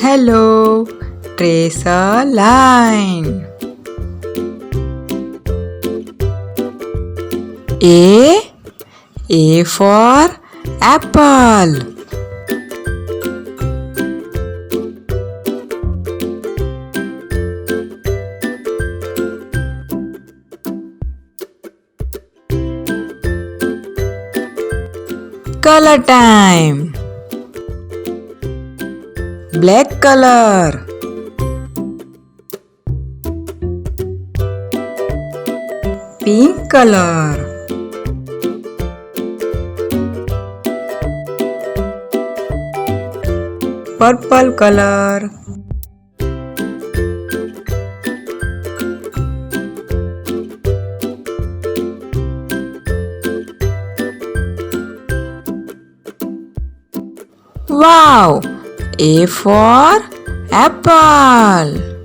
Hello, trace a line. A for apple. Color time. Black color. Pink color. Purple color. Wow! A for apple.